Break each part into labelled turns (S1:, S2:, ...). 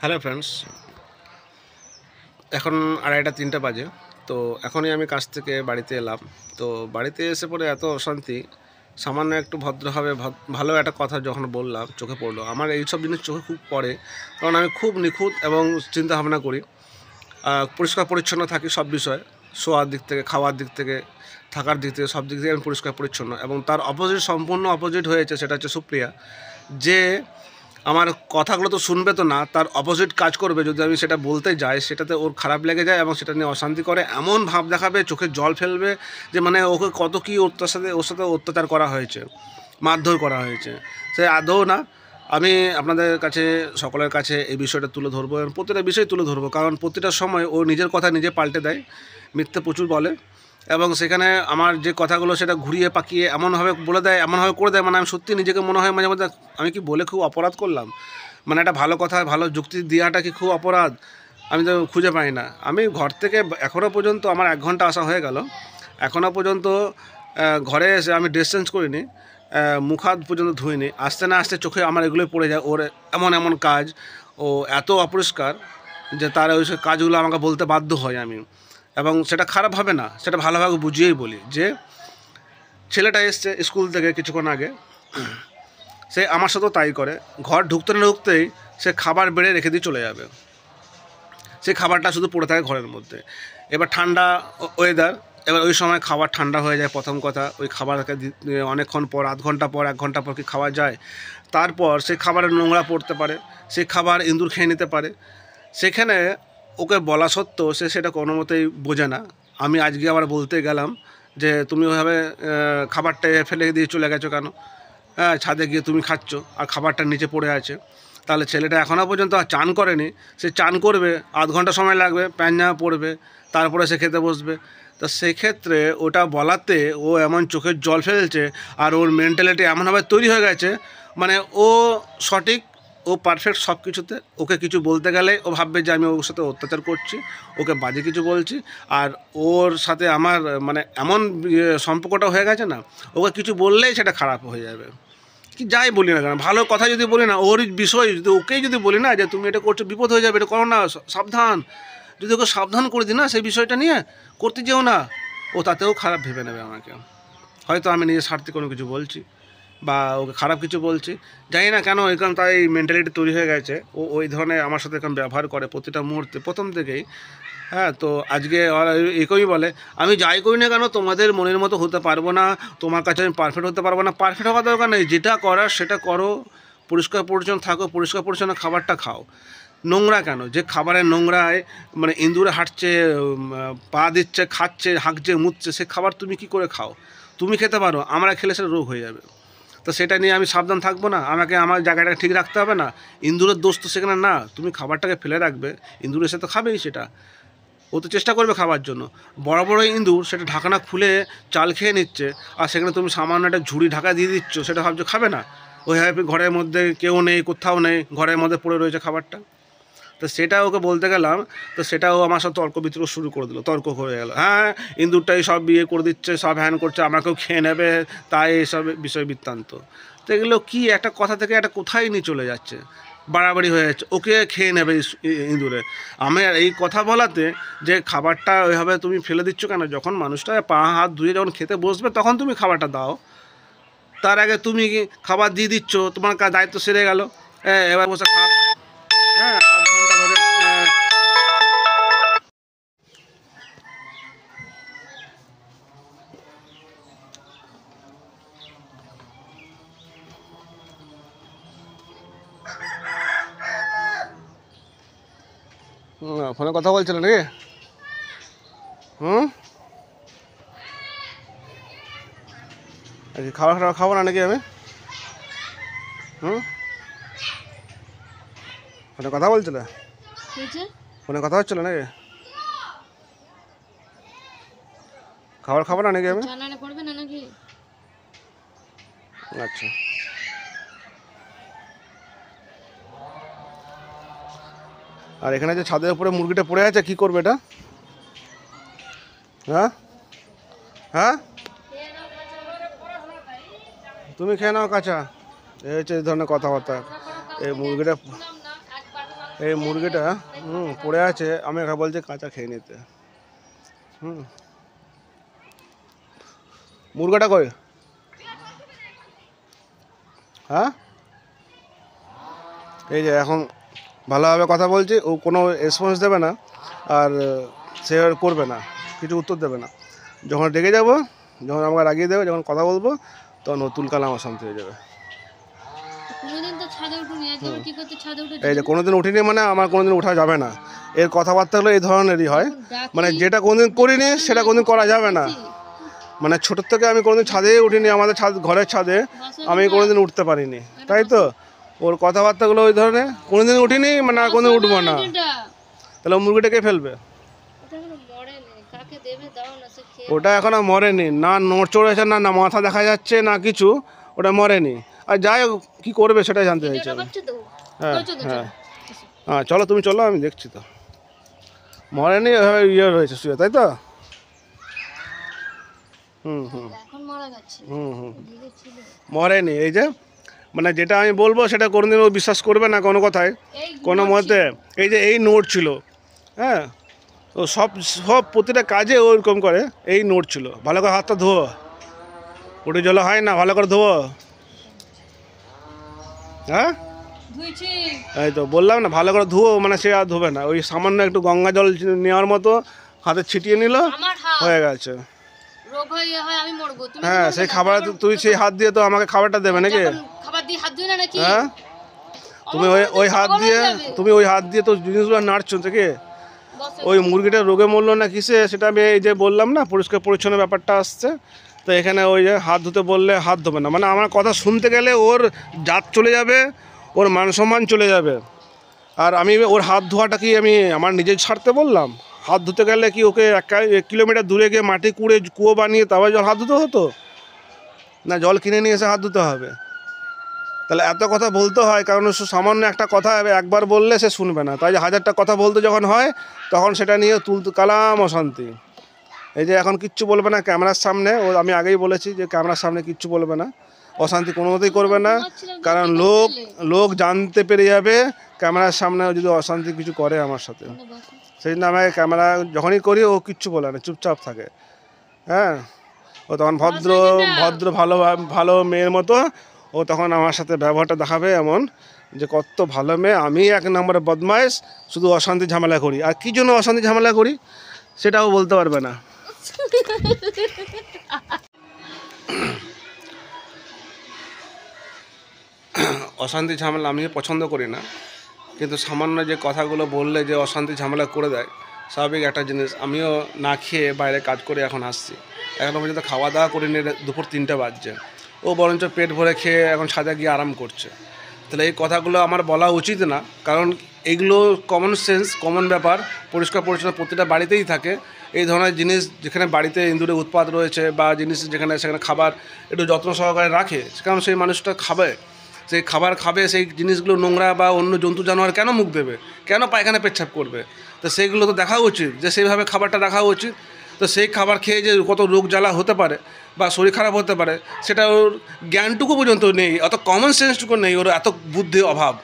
S1: Hello friends, এখন 2:30-3টা বাজে। তো এখনই আমি কাজ থেকে বাড়িতে এলাম। তো বাড়িতে এসে পরে এত অশান্তি, সামান্য একটু ভদ্রভাবে ভালো একটা কথা যখন বললাম চোখে পড়লো। আমার এইসব জিনিস চোখে খুব পড়ে, কারণ আমি খুব নিখুঁত এবং চিন্তা ভাবনা করি, পরিষ্কার পরিচ্ছন্ন থাকি সব বিষয়ে, শোয়ার দিক থেকে, খাওয়ার দিক থেকে, থাকার দিক থেকে, সব দিক থেকে আমি পরিষ্কার পরিচ্ছন্ন। এবং তার অপোজিট, সম্পূর্ণ অপোজিট হয়েছে, সেটা হচ্ছে সুপ্রিয়া, যে আমার কথাগুলো তো শুনবে তো না, তার অপোজিট কাজ করবে। যদি আমি সেটা বলতে যাই, সেটাতে ওর খারাপ লেগে যায় এবং সেটা নিয়ে অশান্তি করে, এমন ভাব দেখাবে, চোখে জল ফেলবে, যে মানে ওকে কত কী ওর সাথে অত্যাচার করা হয়েছে, মারধর করা হয়েছে, সে আদৌ না। আমি আপনাদের কাছে, সকলের কাছে এই বিষয়টা তুলে ধরবো এবং প্রতিটা বিষয় তুলে ধরবো, কারণ প্রতিটা সময় ও নিজের কথা নিজে পাল্টে দেয়, মিথ্যে প্রচুর বলে, এবং সেখানে আমার যে কথাগুলো সেটা ঘুরিয়ে পাকিয়ে এমনভাবে বলে দেয়, এমনভাবে করে দেয়, মানে আমি সত্যি নিজেকে মনে হয় মাঝে মধ্যে আমি কি বলে খুব অপরাধ করলাম, মানে একটা ভালো কথা, ভালো যুক্তি দেওয়াটা কি খুব অপরাধ? আমি তো খুঁজে পাই না। আমি ঘর থেকে এখনও পর্যন্ত আমার 1 ঘন্টা আসা হয়ে গেল, এখনও পর্যন্ত ঘরে এসে আমি ড্রেস চেঞ্জ করিনি, মুখ হাত পর্যন্ত ধুইনি। আসতে না আসতে চোখে আমার এগুলোই পড়ে যায়, ওর এমন এমন কাজ, ও এত অপরিষ্কার যে তার ওই সব কাজগুলো আমাকে বলতে বাধ্য হয় আমি। এবং সেটা খারাপ হবে না, সেটা ভালোভাবে বুঝিয়েই বলি যে ছেলেটা এসছে স্কুল থেকে কিছুক্ষণ আগে, সে আমার সাথেও তাই করে। ঘর ঢুকতে না ঢুকতেই সে খাবার বেড়ে রেখে দিয়ে চলে যাবে, সেই খাবারটা শুধু পড়ে থাকে ঘরের মধ্যে। এবার ঠান্ডা ওয়েদার, এবার ওই সময় খাবার ঠান্ডা হয়ে যায়, প্রথম কথা। ওই খাবারকে অনেকক্ষণ পর, আধ ঘন্টা পর, 1 ঘন্টা পর কি খাওয়া যায়? তারপর সেই খাবারের নোংরা পড়তে পারে, সেই খাবার ইঁদুর খেয়ে নিতে পারে। সেখানে ওকে বলা সত্ত্বেও সে সেটা কোনো মতেই বোঝে না। আমি আজকে আবার বলতে গেলাম যে তুমি ওইভাবে খাবারটা ফেলে দিয়ে চলে গেছো কেন? হ্যাঁ, ছাদে গিয়ে তুমি খাচ্ছ আর খাবারটা নিচে পড়ে আছে। তাহলে ছেলেটা এখনও পর্যন্ত চান করেনি, সে চান করবে, আধ ঘন্টা সময় লাগবে, প্যান্ট জামা পরবে, তারপরে সে খেতে বসবে। তো সেক্ষেত্রে ওটা বলাতে ও এমন চোখের জল ফেলছে, আর ওর মেন্টালিটি এমনভাবে তৈরি হয়ে গেছে, মানে ও সঠিক, ও পারফেক্ট সব কিছুতে। ওকে কিছু বলতে গেলে ও ভাববে যে আমি ওর সাথে অত্যাচার করছি, ওকে বাজে কিছু বলছি। আর ওর সাথে আমার মানে এমন সম্পর্কটা হয়ে গেছে না, ওকে কিছু বললেই সেটা খারাপ হয়ে যাবে। কি যাই বলি না কেন, ভালো কথা যদি বলি না, ওর বিষয় যদি ওকেই যদি বলি না যে তুমি এটা করছো, বিপদ হয়ে যাবে, এটা করো না, সাবধান, যদি ওকে সাবধান করে দিই না সেই বিষয়টা নিয়ে, করতে যেও না, ও তাতেও খারাপ ভেবে নেবে আমাকে। হয়তো আমি নিজের স্বার্থে কোনো কিছু বলছি বা ওকে খারাপ কিছু বলছি, জানি না কেন, এরকম তার এই মেন্টালিটি তৈরি হয়ে গেছে। ও ওই ধরনের আমার সাথে এরকম ব্যবহার করে প্রতিটা মুহূর্তে, প্রথম থেকেই। হ্যাঁ, তো আজকে ওরা এরকমই বলে, আমি যাই করি না কেন তোমাদের মনের মতো হতে পারবো না, তোমার কাছে আমি পারফেক্ট হতে পারবো না। পারফেক্ট হওয়ার দরকার নেই, যেটা করার সেটা করো, পরিষ্কার পরিচ্ছন্ন থাকো, পরিষ্কার পরিচ্ছন্ন খাবারটা খাও। নোংরা কেন? যে খাবারের নোংরায় মানে ইঁদুরে হাঁটছে, পা দিচ্ছে, খাচ্ছে, হাঁকছে, মুতছে, সে খাবার তুমি কি করে খাও? তুমি খেতে পারো, আমরা খেলে সেটা রোগ হয়ে যাবে। তো সেটা নিয়ে আমি সাবধান থাকবো না? আমাকে আমার জায়গাটা ঠিক রাখতে হবে না? ইঁদুরের দোষ তো সেখানে না, তুমি খাবারটাকে ফেলে রাখবে, ইঁদুর এসে তো খাবেই সেটা, ও তো চেষ্টা করবে খাবার জন্য। বড় বড় ইঁদুর সেটা ঢাকনা খুলে চাল খেয়ে নিচ্ছে, আর সেখানে তুমি সামান্য একটা ঝুড়ি ঢাকা দিয়ে দিচ্ছ, সেটা ভাবছো খাবে না? ওইভাবে ঘরের মধ্যে কেউ নেই, কোথাও নেই, ঘরের মধ্যে পড়ে রয়েছে খাবারটা। তো সেটা ওকে বলতে গেলাম, তো সেটাও আমার সাথে তর্ক বিতর্ক শুরু করে দিল, তর্ক হয়ে গেল। হ্যাঁ, ইঁদুরটাই সব বিয়ে করে দিচ্ছে, সব হ্যান করছে, আমাকেও খেয়ে নেবে, তাই এসব বিষয় বৃত্তান্ত। তো এগুলো কি একটা কথা থেকে একটা কোথায় নিয়ে চলে যাচ্ছে, বাড়াবাড়ি হয়ে যাচ্ছে, ওকে খেয়ে নেবে ইঁদুরে। আমি আর এই কথা বলাতে যে খাবারটা ওইভাবে তুমি ফেলে দিচ্ছ কেন? যখন মানুষটা পা হাত ধুয়ে যখন খেতে বসবে তখন তুমি খাবারটা দাও, তার আগে তুমি কি খাবার দিয়ে দিচ্ছ, তোমার দায়িত্ব সেরে গেল, এবার বসে খাক। হ্যাঁ, আধ ঘন্টা ধরে ফোনে কথা বলছিল নাকি? হুম, খাবার খাবার খাবো না নাকি আমি? হুম, ফোনে কথা বলছিল, ফোনে কথা হচ্ছিল নাকি? খাবার খাবো না নাকি আমি? আচ্ছা, আর এখানে যে ছাদের উপরে মুরগিটা পড়ে আছে, কি করবে এটা? হ্যাঁ, হ্যাঁ, তুমি খেয়ে নাও কাঁচা। এই হচ্ছে এই ধরনের কথাবার্তা। এই মুরগিটা এই মুরগিটা পড়ে আছে, আমি একা বলছি কাঁচা খেয়ে নিতে। মুরগাটা কই? হ্যাঁ, এই যে এখন ভালোভাবে কথা বলছি, ও কোনো রেসপন্স দেবে না, আর সে আর করবে না, কিছু উত্তর দেবে না। যখন রেগে যাব, যখন আমাকে রাগিয়ে দেবে, যখন কথা বলবো, তখন নতুন কাল আমার শান্তি হয়ে যাবে। এই যে কোনোদিন উঠিনি মানে আমার কোনোদিন ওঠা যাবে না। এর কথাবার্তাগুলো এই ধরনেরই হয়, মানে যেটা কোনোদিন করিনি সেটা কোনোদিন করা যাবে না। মানে ছোটোর থেকে আমি কোনোদিন ছাদে উঠিনি, আমাদের ঘরের ছাদে আমি কোনোদিন উঠতে পারিনি, তাই তো ওর কথাবার্তাগুলো ওই ধরনের। কোনোদিন উঠিনি মানে আর কোনোদিন উঠবো না। তাহলে মুরগিটাকে ফেলবে? ওটা এখনো মরেনি, না নড়চড় হয়েছে, না মাথা দেখা যাচ্ছে, না কিছু, ওটা মরেনি। আর যাই কি করবে সেটাই জানতে চাইছে। হ্যাঁ হ্যাঁ হ্যাঁ, চলো তুমি চলো, আমি দেখছি তো। মরেনি, এভাবে ইয়ে রয়েছে শুয়ে, তাই তো? মরেনি। এই যে মানে যেটা আমি বলবো সেটা কোনোদিন ও বিশ্বাস করবে না কোনো কথায়, কোনো মতে। এই যে এই নোট ছিল, হ্যাঁ, ও সব প্রতিটা কাজে ওরকম করে। এই নোট ছিল, ভালো করে হাতটা ধোও, ওটি জল হয় না, ভালো করে ধোও। হ্যাঁ, এই তো বললাম না, ভালো করে ধুও, মানে সে আর ধোবে না। ওই সামান্য একটু গঙ্গা জল নেওয়ার মতো হাতে ছিটিয়ে নিল, হয়ে গেছে। হ্যাঁ, সেই খাবার তুই সেই হাত দিয়ে তো আমাকে খাবারটা দেবে নাকি? হ্যাঁ, তুমি ওই হাত দিয়ে তো জিনিসগুলো নাড়ছো থেকে। ওই মুরগিটা রোগে মরলো না কিসে সেটা আমি এই যে বললাম না, পরিষ্কার পরিচ্ছন্ন ব্যাপারটা আসছে। তো এখানে ওই যে হাত ধুতে বললে হাত ধোবে না, মানে আমার কথা শুনতে গেলে ওর জাত চলে যাবে, ওর মান সম্মান চলে যাবে। আর আমি ওর হাত ধোয়াটা কি আমি আমার নিজের স্বার্থে বললাম? হাত ধুতে গেলে কি ওকে 1 কিলোমিটার দূরে গিয়ে মাটি কুড়ে কুয়ো বানিয়ে তবে জল হাত ধুতে হতো? না জল কিনে নিয়ে এসে হাত ধুতে হবে? তাহলে এত কথা বলতে হয় কারণ সামান্য একটা কথা একবার বললে সে শুনবে না, তাই যে 1000টা কথা বলতে যখন হয় তখন সেটা নিয়ে তুলতে কালাম অশান্তি। এই যে এখন কিচ্ছু বলবে না ক্যামেরার সামনে, ও আমি আগেই বলেছি যে ক্যামেরার সামনে কিচ্ছু বলবে না, অশান্তি কোনো মতেই করবে না। কারণ লোক জানতে পেরে যাবে ক্যামেরার সামনে যদি অশান্তি কিছু করে আমার সাথে। সেই জন্য আমাকে ক্যামেরা যখনই করি ও কিচ্ছু বলে না, চুপচাপ থাকে। হ্যাঁ, ও তখন ভদ্র ভালো মেয়ের মতো ও তখন আমার সাথে ব্যবহারটা দেখাবে এমন যে কত ভালো মেয়ে। আমি 1 নম্বরে বদমাইশ, শুধু অশান্তি ঝামেলা করি। আর কী জন্য অশান্তি ঝামেলা করি সেটাও বলতে পারবে না। অশান্তি ঝামেলা আমি পছন্দ করি না, কিন্তু সামান্য যে কথাগুলো বললে যে অশান্তি ঝামেলা করে দেয়, স্বাভাবিক একটা জিনিস। আমিও না খেয়ে বাইরে কাজ করে এখন আসছি, এখনও পর্যন্ত খাওয়া দাওয়া করিনি, দুপুর 3টা বাজছে। ও বরঞ্চ পেট ভরে খেয়ে এখন ছাদে গিয়ে আরাম করছে। তাহলে এই কথাগুলো আমার বলা উচিত না, কারণ এইগুলো কমন সেন্স, কমন ব্যাপার। পরিষ্কার পরিচ্ছন্ন প্রতিটা বাড়িতেই থাকে এই ধরনের জিনিস। যেখানে বাড়িতে ইঁদুরের উৎপাত রয়েছে বা জিনিস যেখানে সেখানে খাবার একটু যত্ন সহকারে রাখে, কারণ সেই মানুষটা খাবে, সেই খাবার খাবে, সেই জিনিসগুলো নোংরা বা অন্য জন্তু জানোয়ার কেন মুখ দেবে, কেন পায়খানা পেচ্ছাপ করবে? তো সেইগুলো তো দেখা উচিত যে সেইভাবে খাবারটা রাখা উচিত। তো সেই খাবার খেয়ে যে কত রোগ জ্বালা হতে পারে বা শরীর খারাপ হতে পারে সেটা ওর জ্ঞানটুকু পর্যন্ত নেই, অত কমন সেন্সটুকু নেই, ওর এত বুদ্ধির অভাব।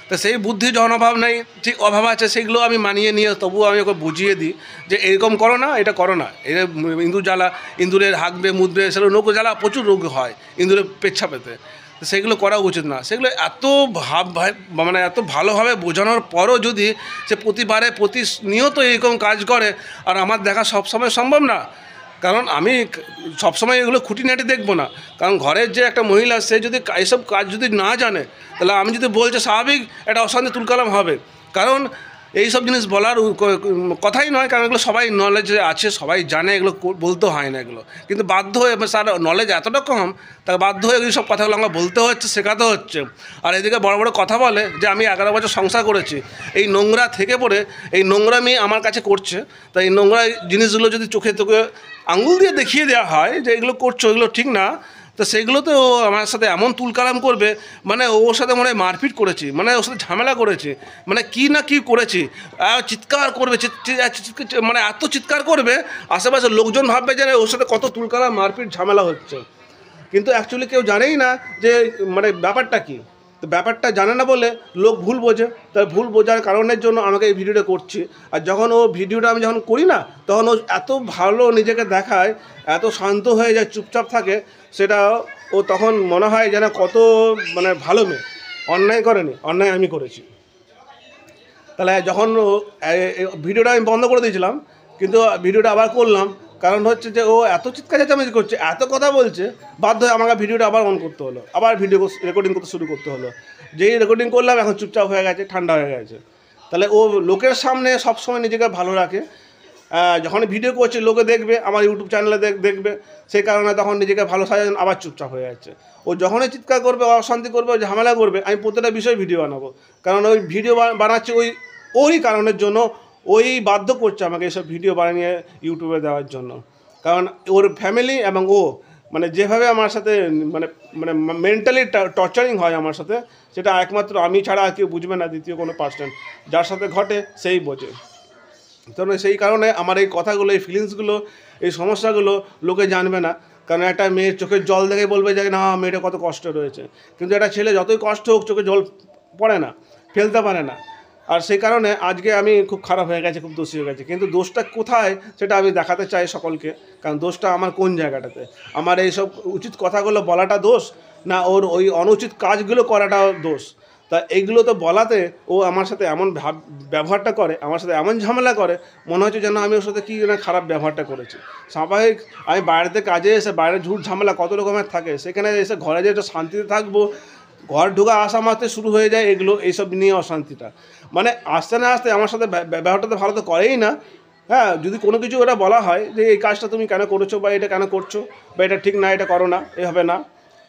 S1: তো সেই বুদ্ধির যখন অভাব নেই, ঠিক অভাব আছে, সেগুলো আমি মানিয়ে নিয়ে তবুও আমি ওকে বুঝিয়ে দিই যে এরকম করো না, এটা করো না। এটা ইঁদুর জ্বালা, ইঁদুরের হাঁকবে মুদবে, সেগুলো রোগ জ্বালা প্রচুর রোগ হয় ইঁদুরের পেচ্ছাপেতে। সেগুলো করা উচিত না। সেগুলো এত মানে এত ভালোভাবে বোঝানোর পরও যদি সে প্রতিনিয়ত এরকম কাজ করে, আর আমার দেখা সবসময় সম্ভব না, কারণ আমি সবসময় এগুলো খুঁটিনাটি দেখবো না। কারণ ঘরের যে একটা মহিলা, সে যদি এইসব কাজ যদি না জানে, তাহলে আমি যদি বলছে স্বাভাবিক একটা অশান্তি তুলকালাম হবে। কারণ এইসব জিনিস বলার কথাই নয়, কারণ এগুলো সবাই নলেজে আছে, সবাই জানে, এগুলো বলতে হয় না এগুলো। কিন্তু বাধ্য হয়ে তার নলেজ এতটা কম, তাকে বাধ্য হয়ে এইসব কথাগুলো আমরা বলতে হচ্ছে, শেখাতে হচ্ছে। আর এদিকে বড় বড় কথা বলে যে আমি 11 বছর সংসার করেছি, এই নোংরা থেকে পড়ে এই নোংরামি আমার কাছে করছে। তাই এই নোংরা জিনিসগুলো যদি চোখে আঙুল দিয়ে দেখিয়ে দেওয়া হয় যে এগুলো করছো, এগুলো ঠিক না, তো সেগুলোতে ও আমার সাথে এমন তুলকালাম করবে, মানে ওর সাথে মনে হয় মারপিট করেছি, মানে ওর সাথে ঝামেলা করেছি, মানে কি না কি করেছি। চিৎকার করবে, মানে এত চিৎকার করবে আশেপাশের লোকজন ভাববে যে ওর সাথে কত তুলকালাম মারপিট ঝামেলা হচ্ছে। কিন্তু অ্যাকচুয়ালি কেউ জানেই না যে মানে ব্যাপারটা কী। তো ব্যাপারটা জানে না বলে লোক ভুল বোঝে, তাই ভুল বোঝার কারণের জন্য আমাকে এই ভিডিওটা করছি। আর যখন ও ভিডিওটা আমি যখন করি না, তখন ও এত ভালো নিজেকে দেখায়, এত শান্ত হয়ে যায়, চুপচাপ থাকে, সেটা ও তখন মনে হয় যেন কত মানে ভালো মেয়ে, অন্যায় করেনি, অন্যায় আমি করেছি। তাহলে যখন ভিডিওটা আমি বন্ধ করে দিয়েছিলাম, কিন্তু ভিডিওটা আবার করলাম, কারণ হচ্ছে যে ও এত চিৎকার চেঁচামেচি করছে, এত কথা বলছে, বাধ্য হয়ে আমাকে ভিডিওটা আবার অন করতে হলো, আবার ভিডিও রেকর্ডিং করতে শুরু করতে হলো। যেই রেকর্ডিং করলাম এখন চুপচাপ হয়ে গেছে, ঠান্ডা হয়ে গেছে। তাহলে ও লোকের সামনে সবসময় নিজেকে ভালো রাখে, যখন ভিডিও করছে লোকে দেখবে, আমার ইউটিউব চ্যানেলে দেখবে, সেই কারণে তখন নিজেকে ভালো সাজান, আবার চুপচাপ হয়ে যাচ্ছে। ও যখনই চিৎকার করবে, অশান্তি করবে, ঝামেলা করবে, আমি প্রত্যেকটা বিষয়ে ভিডিও বানাবো, কারণ ওই ভিডিও বানাচ্ছে ওরই কারণের জন্য, ওই বাধ্য করছে আমাকে এইসব ভিডিও বানিয়ে ইউটিউবে দেওয়ার জন্য। কারণ ওর ফ্যামিলি এবং ও মানে যেভাবে আমার সাথে মানে মানে মেন্টালি টর্চারিং হয় আমার সাথে, সেটা একমাত্র আমি ছাড়া আর কেউ বুঝবে না, দ্বিতীয় কোনো পার্সন যার সাথে ঘটে সেই বোঝে। তো সেই কারণে আমার এই কথাগুলো, এই ফিলিংসগুলো, এই সমস্যাগুলো লোকে জানবে না, কারণ একটা মেয়ের চোখের জল দেখে বলবে যে না মেয়েটা কত কষ্ট রয়েছে, কিন্তু একটা ছেলে যতই কষ্ট হোক চোখে জল পড়ে না, ফেলতে পারে না। আর সেই কারণে আজকে আমি খুব খারাপ হয়ে গেছে, খুব দোষী হয়ে গেছে, কিন্তু দোষটা কোথায় সেটা আমি দেখাতে চাই সকলকে। কারণ দোষটা আমার কোন জায়গাটাতে, আমার এইসব উচিত কথাগুলো বলাটা দোষ, না ওর ওই অনুচিত কাজগুলো করাটা দোষ। তা এইগুলো তো বলাতে ও আমার সাথে এমন ব্যবহারটা করে, আমার সাথে এমন ঝামেলা করে, মনে হচ্ছে যেন আমি ওর সাথে কী না খারাপ ব্যবহারটা করেছি। স্বাভাবিক আমি বাইরেতে কাজে এসে, বাইরে ঝুট ঝামেলা কত রকমের থাকে, সেখানে এসে ঘরে যে একটু শান্তিতে থাকবো, ঘর ঢোকা আসা মাত্র শুরু হয়ে যায় এগুলো, এইসব নিয়ে অশান্তিটা। মানে আসতে না আসতে আমার সাথে ব্যবহারটা তো ভালো তো করেই না। হ্যাঁ, যদি কোনো কিছু ওটা বলা হয় যে এই কাজটা তুমি কেন করেছো, বা এটা কেন করছো, বা এটা ঠিক না, এটা করো না, এভাবে না,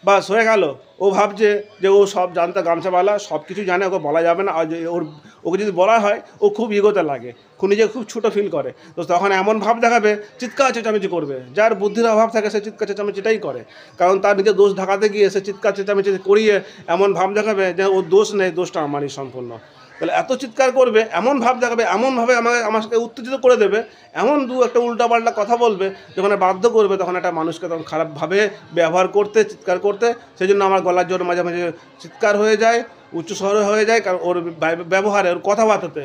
S1: বাস হয়ে গেল। ও ভাবছে যে ও সব জানতা গামছাওয়ালা, সব কিছু জানে, ওকে বলা যাবে না। আর ওকে যদি বলা হয় ও খুব ইগোতে লাগে, নিজেকে খুব ছোটো ফিল করে, তো তখন এমন ভাব দেখাবে, চিৎকার চেঁচামেচি করবে। যার বুদ্ধির অভাব থাকে সে চিৎকার চেঁচামেচিটাই করে, কারণ তার নিজের দোষ ঢাকাতে গিয়ে সে চিৎকার চেঁচামেচি করিয়ে এমন ভাব দেখাবে যে ওর দোষ নেই, দোষটা আমারই সম্পূর্ণ। তাহলে এত চিৎকার করবে, এমন ভাব দেখাবে, এমনভাবে আমার সাথে উত্তেজিত করে দেবে, এমন একটা উল্টাপাল্টা কথা বলবে, যখন বাধ্য করবে তখন একটা মানুষকে তখন খারাপভাবে ব্যবহার করতে, চিৎকার করতে। সেই জন্য আমার গলার জোর মাঝে মাঝে চিৎকার হয়ে যায়, উচ্চ স্বরে হয়ে যায়, কারণ ওর ব্যবহারে, ওর কথাবার্তাতে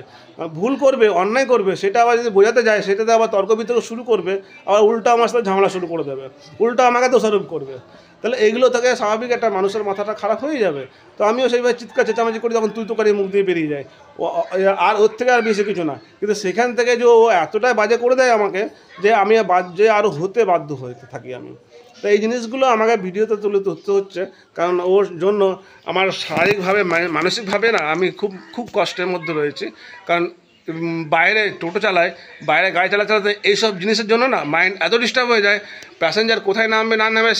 S1: ভুল করবে, অন্যায় করবে, সেটা আবার যদি বোঝাতে যায়, সেটাতে আবার তর্ক বিতর্ক শুরু করবে, আবার উল্টো আমার সাথে ঝামেলা শুরু করে দেবে, উল্টো আমাকে দোষারোপ করবে। তাহলে এইগুলো থেকে স্বাভাবিক একটা মানুষের মাথাটা খারাপ হয়ে যাবে। তো আমিও সেইভাবে চিৎকার চেঁচামেচি করি, তখন তুই তো করে মুখ দিয়ে বেরিয়ে যায়, আর ওর থেকে আর বেশি কিছু না। কিন্তু সেখান থেকে যে ও এতটাই বাজে করে দেয় আমাকে, যে আমি যে আরও হতে বাধ্য হয়ে থাকি আমি। তো এই জিনিসগুলো আমাকে ভিডিওতে তুলে ধরতে হচ্ছে, কারণ ওর জন্য আমার শারীরিকভাবে মানসিকভাবে না আমি খুব কষ্টের মধ্যে রয়েছি। কারণ বাইরে টোটো চালায়, বাইরে গাড়ি চালাতে এইসব জিনিসের জন্য না মাইন্ড এত ডিস্টার্ব হয়ে যায়, প্যাসেঞ্জার কোথায় নামবে না নামবে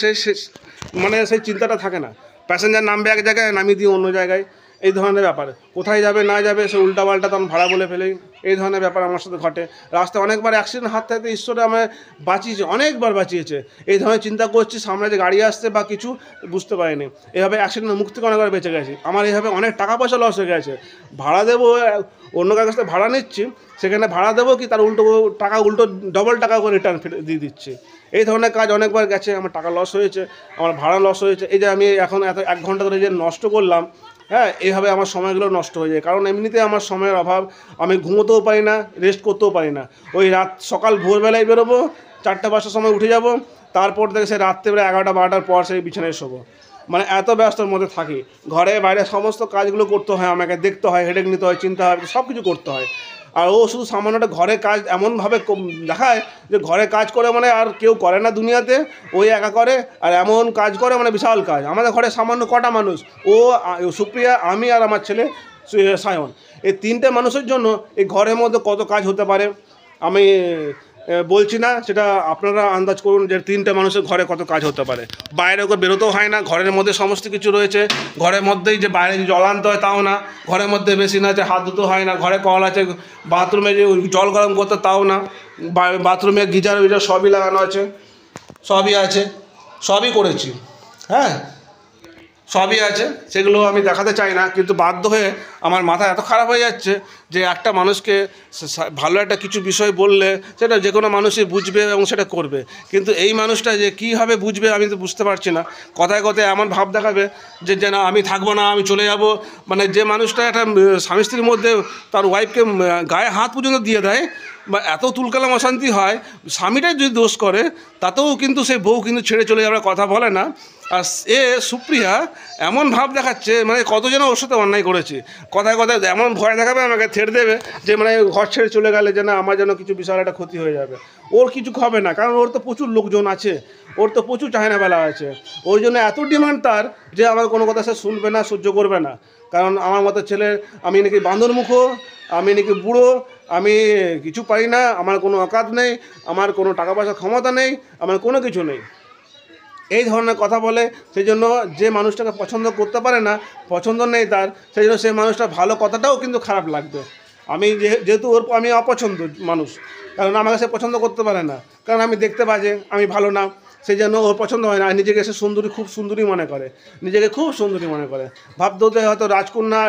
S1: সেই চিন্তাটা থাকে না। প্যাসেঞ্জার নামবে এক জায়গায়, নামিয়ে দিয়ে অন্য জায়গায়, এই ধরনের ব্যাপার, কোথায় যাবে না যাবে সে উল্টাপাল্টা তখন ভাড়া বলে ফেলেই, এই ধরনের ব্যাপার আমার সাথে ঘটে। রাস্তায় অনেকবার অ্যাক্সিডেন্ট হাত থাকতে ঈশ্বরে আমায় বাঁচিয়েছে, অনেকবার বাঁচিয়েছে। এই ধরনের চিন্তা করছি, সামনে যে গাড়ি আসছে বা কিছু বুঝতে পারিনি, এভাবে অ্যাক্সিডেন্ট মুখ থেকে অনেকবার বেঁচে গেছি। আমার এইভাবে অনেক টাকা পয়সা লস হয়ে গেছে। ভাড়া দেবো, অন্য কাছ থেকে ভাড়া নিচ্ছি, সেখানে ভাড়া দেবো কি তার উল্টো ডবল টাকা করে রিটার্ন দিয়ে দিচ্ছি। এই ধরনের কাজ অনেকবার গেছে, আমার টাকা লস হয়েছে, আমার ভাড়া লস হয়েছে। এই যে আমি এখন এত 1 ঘন্টা ধরে যে নষ্ট করলাম, হ্যাঁ, এইভাবে আমার সময়গুলো নষ্ট হয়ে যায়। কারণ এমনিতে আমার সময়ের অভাব, আমি ঘুমোতেও পারি না, রেস্ট করতেও পারি না। ওই সকাল ভোরবেলায় বেরোবো, 4টা-5টার সময় উঠে যাব, তারপর থেকে সে রাত্রেবেলা 11টা-12টার পর সেই বিছানায় শোবো। মানে এত ব্যস্তর মধ্যে থাকি, ঘরে বাইরে সমস্ত কাজগুলো করতে হয়, আমাকে দেখতে হয়, হেডেক নিতে হয়, চিন্তা হয়, সব কিছু করতে হয়। আর ও শুধু সামান্যটা ঘরে কাজ এমনভাবে দেখায় যে ঘরে কাজ করে মানে আর কেউ করে না দুনিয়াতে, ওই একা করে, আর এমন কাজ করে মানে বিশাল কাজ। আমাদের ঘরে সামান্য কটা মানুষ, ও, সুপ্রিয়া, আমি আর আমার ছেলে সায়ন, এই 3টে মানুষের জন্য এই ঘরের মধ্যে কত কাজ হতে পারে আমি বলছি না, সেটা আপনারা আন্দাজ করুন যে 3টে মানুষের ঘরে কত কাজ হতে পারে। বাইরে ওকে বেরোতেও হয় না, ঘরের মধ্যে সমস্ত কিছু রয়েছে, ঘরের মধ্যেই যে বাইরে জল আনতে হয় তাও না, ঘরের মধ্যে বেশি না যে হাত ধুতে হয় না, ঘরে কল আছে, বাথরুমে যে জল গরম করতে তাও না, বাথরুমে গিজার সবই লাগানো আছে, সবই আছে, সবই করেছি। হ্যাঁ, সবই আছে, সেগুলো আমি দেখাতে চাই না, কিন্তু বাধ্য হয়ে আমার মাথা এত খারাপ হয়ে যাচ্ছে যে একটা মানুষকে ভালো একটা কিছু বিষয় বললে সেটা যে কোনো মানুষই বুঝবে এবং সেটা করবে, কিন্তু এই মানুষটা যে কীভাবে বুঝবে আমি তো বুঝতে পারছি না। কথায় কথায় এমন ভাব দেখাবে যে যেন আমি থাকবো না, আমি চলে যাব। মানে যে মানুষটা একটা স্বামী স্ত্রীর মধ্যে তার ওয়াইফকে গায়ে হাত পর্যন্ত দিয়ে দেয় বা এত তুলকালাম অশান্তি হয়, স্বামীটাই যদি দোষ করে তাতেও কিন্তু সেই বউ কিন্তু ছেড়ে চলে যাওয়ার কথা বলে না। আর সুপ্রিয়া এমন ভাব দেখাচ্ছে মানে কতজন ওর সাথে অন্যায় করেছে, কথায় কথায় এমন ভয় দেখাবে, আমাকে ছেড়ে দেবে যে মানে ঘর ছেড়ে চলে গেলে যেন আমার যেন কিছু বিশাল একটা ক্ষতি হয়ে যাবে। ওর কিছু হবে না, কারণ ওর তো প্রচুর লোকজন আছে, ওর তো প্রচুর চাহিদাবেলা আছে। ওই জন্য এত ডিমান্ড তার যে আমার কোনো কথা সে শুনবে না, সহ্য করবে না। কারণ আমার মতো ছেলে, আমি নাকি বান্দরমুখো, আমি নাকি বুড়ো, আমি কিছু পারি না, আমার কোনো অকাত নেই, আমার কোনো টাকা পয়সার ক্ষমতা নেই, আমার কোনো কিছু নেই, এই ধরনের কথা বলে। সেই জন্য যে মানুষটাকে পছন্দ করতে পারে না, পছন্দ নেই তার, সেই জন্য সেই মানুষটা ভালো কথাটাও কিন্তু খারাপ লাগবে। আমি যেহেতু ওর আমি অপছন্দ মানুষ, কারণ আমাকে সে পছন্দ করতে পারে না, কারণ আমি দেখতে বাজে, আমি ভালো না, সেই জন্য ওর পছন্দ হয় না। আর নিজেকে সে সুন্দরী, খুব সুন্দরী মনে করে, নিজেকে খুব সুন্দরী মনে করে, ভাবতেও হয়তো রাজকন্যা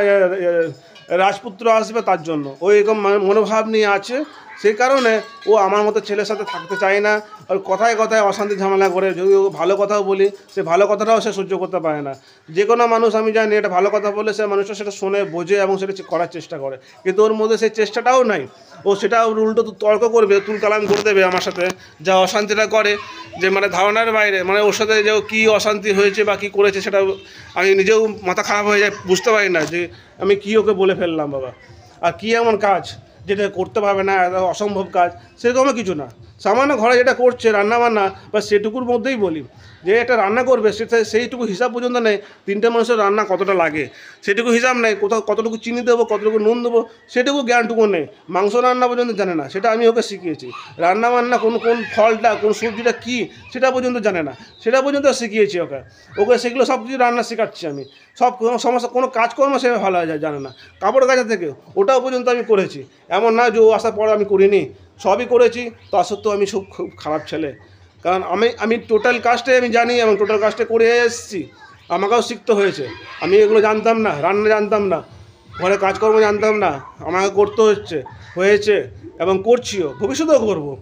S1: রাজপুত্র আসবে তার জন্য ওই এরকম মনোভাব নিয়ে আছে। সেই কারণে ও আমার মতো ছেলের সাথে থাকতে চায় না। আর কথায় কথায় অশান্তি ঝামেলা করে, যদি ও ভালো কথাও বলি সে ভালো কথাটাও সে সহ্য করতে পারে না। যে কোনো মানুষ আমি জানি এটা ভালো কথা বলে সে মানুষটা সেটা শোনে, বোঝে এবং সেটা করার চেষ্টা করে, কিন্তু ওর মধ্যে সেই চেষ্টাটাও নাই। ও সেটা উল্টো তর্ক করবে, তুলকালাম করে দেবে আমার সাথে, যা অশান্তিটা করে যে মানে ধারণার বাইরে। মানে ওর সাথে যে কী অশান্তি হয়েছে বা কী করেছে সেটা আমি নিজেও মাথা খারাপ হয়ে যায়, বুঝতে পারি না যে আমি কী ওকে বলে ফেললাম বাবা। আর কী এমন কাজ যেটা করতে পারবে না, এত অসম্ভব কাজ সেরকমও কিছু না। সামান্য ঘরে যেটা করছে রান্নাবান্না বা সেটুকুর মধ্যেই বলি যে একটা রান্না করবে সেটা সেইটুকু হিসাব পর্যন্ত নেই, 3টে মানুষের রান্না কতটা লাগে সেটুকু হিসাব নেই, কোথাও কতটুকু চিনি দেবো, কতটুকু নুন দেবো সেটুকু জ্ঞানটুকু নেই। মাংস রান্না পর্যন্ত জানে না, সেটা আমি ওকে শিখিয়েছি। রান্নাবান্না কোন ফলটা, কোন সবজিটা কী সেটা পর্যন্ত জানে না, সেটা পর্যন্ত শিখিয়েছি ওকে। সেগুলো সব কিছু রান্না শেখাচ্ছি আমি। সব সমস্যা, কোনো কাজকর্ম সে ভালো জানে না, কাপড় কাচা থেকে ওটাও পর্যন্ত আমি করেছি। এমন না যে ও আসার পর আমি করিনি, সবই করেছি। তা সত্ত্বেও আমি খুব খারাপ ছেলে, কারণ আমি টোটাল কাজটাই আমি জানি এবং টোটাল কাজটা করে এসেছি, আমাকেও শিখতে হয়েছে। আমি এগুলো জানতাম না, রান্না জানতাম না, ঘরে কাজকর্ম জানতাম না, আমাকে করতে হয়েছে এবং করছিও, ভবিষ্যতেও করবো।